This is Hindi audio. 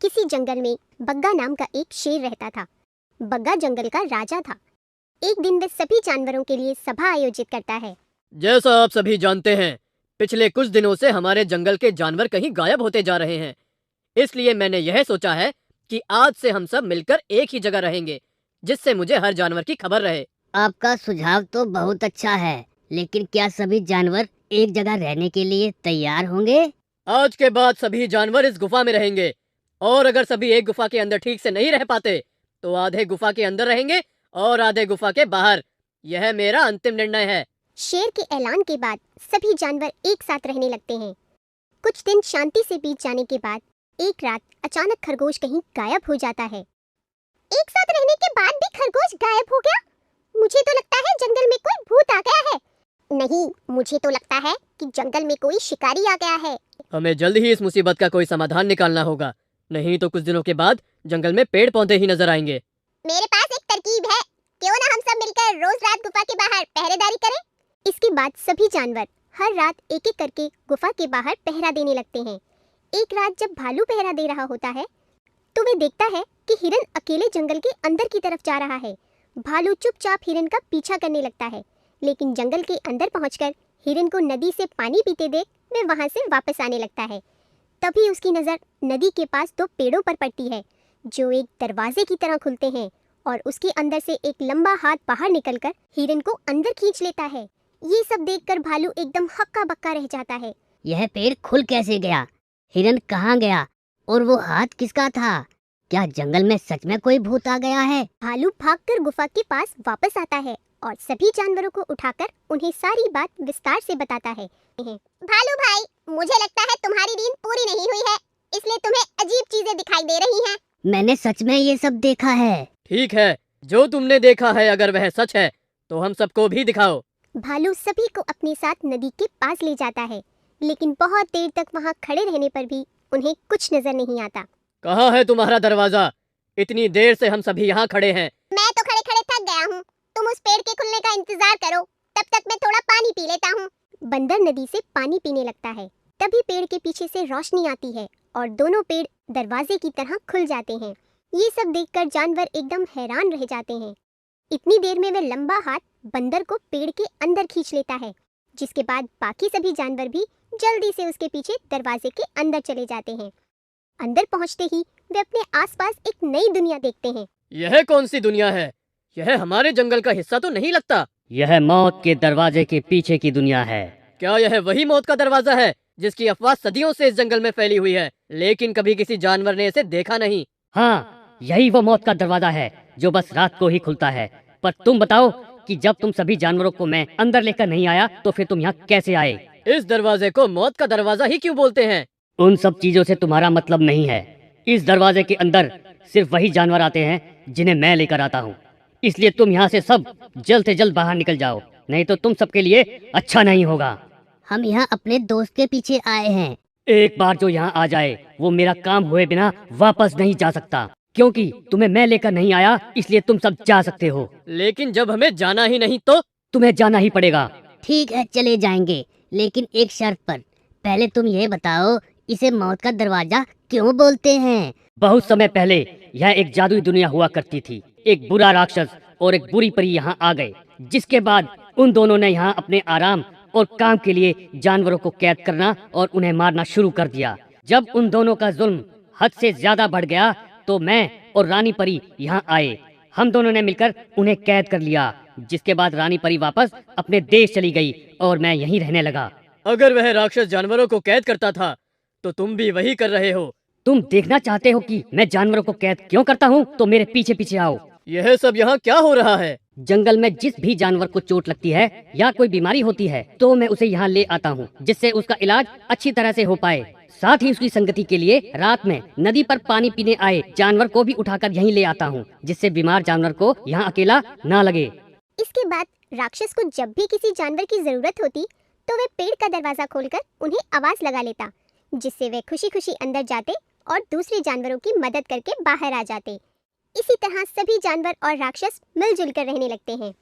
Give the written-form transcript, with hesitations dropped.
किसी जंगल में बग्गा नाम का एक शेर रहता था। बग्गा जंगल का राजा था। एक दिन वह सभी जानवरों के लिए सभा आयोजित करता है। जैसा आप सभी जानते हैं, पिछले कुछ दिनों से हमारे जंगल के जानवर कहीं गायब होते जा रहे हैं। इसलिए मैंने यह सोचा है कि आज से हम सब मिलकर एक ही जगह रहेंगे, जिससे मुझे हर जानवर की खबर रहे। आपका सुझाव तो बहुत अच्छा है, लेकिन क्या सभी जानवर एक जगह रहने के लिए तैयार होंगे? आज के बाद सभी जानवर इस गुफा में रहेंगे, और अगर सभी एक गुफा के अंदर ठीक से नहीं रह पाते, तो आधे गुफा के अंदर रहेंगे और आधे गुफा के बाहर। यह मेरा अंतिम निर्णय है। शेर के ऐलान के बाद सभी जानवर एक साथ रहने लगते हैं। कुछ दिन शांति से बीत जाने के बाद एक रात अचानक खरगोश कहीं गायब हो जाता है। एक साथ रहने के बाद भी खरगोश गायब हो गया? मुझे तो लगता है जंगल में कोई भूत आ गया है। नहीं, मुझे तो लगता है कि जंगल में कोई शिकारी आ गया है। हमें जल्द ही इस मुसीबत का कोई समाधान निकालना होगा, नहीं तो कुछ दिनों के बाद जंगल में पेड़ पौधे ही नजर आएंगे। मेरे पास एक तरकीब है। क्यों ना हम सब मिलकर रोज रात गुफा के बाहर पहरेदारी करें? इसके बाद सभी जानवर हर रात एक एक करके गुफा के बाहर पहरा देने लगते हैं। एक रात जब भालू पहरा दे रहा होता है, तो वह देखता है कि हिरन अकेले जंगल के अंदर की तरफ जा रहा है। भालू चुपचाप हिरन का पीछा करने लगता है, लेकिन जंगल के अंदर पहुंचकर हिरन को नदी से पानी पीते देख वह वहां से वापस आने लगता है। तभी उसकी नजर नदी के पास दो पेड़ों पर पड़ती है, जो एक दरवाजे की तरह खुलते हैं, और उसके अंदर से एक लंबा हाथ बाहर निकलकर हिरन को अंदर खींच लेता है। ये सब देखकर भालू एकदम हक्का बक्का रह जाता है। यह पेड़ खुल कैसे गया? हिरन कहाँ गया? और वो हाथ किसका था? क्या जंगल में सच में कोई भूत आ गया है? भालू भागकर गुफा के पास वापस आता है और सभी जानवरों को उठाकर उन्हें सारी बात विस्तार से बताता है। भालू भाई, मुझे लगता है तुम्हारी नींद पूरी नहीं हुई है, इसलिए तुम्हें अजीब चीजें दिखाई दे रही हैं। मैंने सच में ये सब देखा है। ठीक है, जो तुमने देखा है अगर वह सच है तो हम सबको भी दिखाओ। भालू सभी को अपने साथ नदी के पास ले जाता है, लेकिन बहुत देर तक वहाँ खड़े रहने पर भी उन्हें कुछ नजर नहीं आता। कहाँ है तुम्हारा दरवाजा? इतनी देर से हम सभी यहाँ खड़े हैं। मैं तो खड़े खड़े थक गया हूँ। तुम उस पेड़ के खुलने का इंतजार करो, तब तक मैं थोड़ा पानी पी लेता हूँ। बंदर नदी से पानी पीने लगता है। तभी पेड़ के पीछे से रोशनी आती है और दोनों पेड़ दरवाजे की तरह खुल जाते हैं। ये सब देखकर जानवर एकदम हैरान रह जाते हैं। इतनी देर में वह लंबा हाथ बंदर को पेड़ के अंदर खींच लेता है, जिसके बाद बाकी सभी जानवर भी जल्दी से उसके पीछे दरवाजे के अंदर चले जाते हैं। अंदर पहुंचते ही वे अपने आसपास एक नई दुनिया देखते हैं। यह कौन सी दुनिया है? यह हमारे जंगल का हिस्सा तो नहीं लगता। यह मौत के दरवाजे के पीछे की दुनिया है। क्या यह वही मौत का दरवाजा है जिसकी अफवाह सदियों से इस जंगल में फैली हुई है, लेकिन कभी किसी जानवर ने इसे देखा नहीं? हाँ, यही वो मौत का दरवाजा है जो बस रात को ही खुलता है। पर तुम बताओ कि जब तुम सभी जानवरों को मैं अंदर लेकर नहीं आया, तो फिर तुम यहाँ कैसे आए? इस दरवाजे को मौत का दरवाजा ही क्यों बोलते हैं? उन सब चीजों से तुम्हारा मतलब नहीं है। इस दरवाजे के अंदर सिर्फ वही जानवर आते हैं जिन्हें मैं लेकर आता हूँ। इसलिए तुम यहाँ से सब जल्द से जल्द बाहर निकल जाओ, नहीं तो तुम सबके लिए अच्छा नहीं होगा। हम यहाँ अपने दोस्त के पीछे आए हैं। एक बार जो यहाँ आ जाए, वो मेरा काम हुए बिना वापस नहीं जा सकता, क्योंकि तुम्हें मैं लेकर नहीं आया, इसलिए तुम सब जा सकते हो। लेकिन जब हमें जाना ही नहीं तो? तुम्हें जाना ही पड़ेगा। ठीक है, चले जाएंगे, लेकिन एक शर्त पर। पहले तुम ये बताओ, इसे मौत का दरवाजा क्यों बोलते हैं? बहुत समय पहले यह एक जादुई दुनिया हुआ करती थी। एक बुरा राक्षस और एक बुरी परी यहाँ आ गए, जिसके बाद उन दोनों ने यहाँ अपने आराम और काम के लिए जानवरों को कैद करना और उन्हें मारना शुरू कर दिया। जब उन दोनों का जुल्म हद से ज्यादा बढ़ गया, तो मैं और रानी परी यहाँ आए। हम दोनों ने मिलकर उन्हें कैद कर लिया, जिसके बाद रानी परी वापस अपने देश चली गई और मैं यहीं रहने लगा। अगर वह राक्षस जानवरों को कैद करता था, तो तुम भी वही कर रहे हो। तुम देखना चाहते हो कि मैं जानवरों को कैद क्यों करता हूँ? तो मेरे पीछे पीछे आओ। यह सब यहाँ क्या हो रहा है? जंगल में जिस भी जानवर को चोट लगती है या कोई बीमारी होती है, तो मैं उसे यहाँ ले आता हूँ, जिससे उसका इलाज अच्छी तरह से हो पाए। साथ ही उसकी संगति के लिए रात में नदी पर पानी पीने आए जानवर को भी उठाकर यहीं ले आता हूँ, जिससे बीमार जानवर को यहाँ अकेला ना लगे। इसके बाद राक्षस को जब भी किसी जानवर की जरूरत होती, तो वे पेड़ का दरवाजा खोलकर उन्हें आवाज लगा लेता, जिससे वे खुशी खुशी अंदर जाते और दूसरे जानवरों की मदद करके बाहर आ जाते। इसी तरह सभी जानवर और राक्षस मिलजुल कर रहने लगते हैं।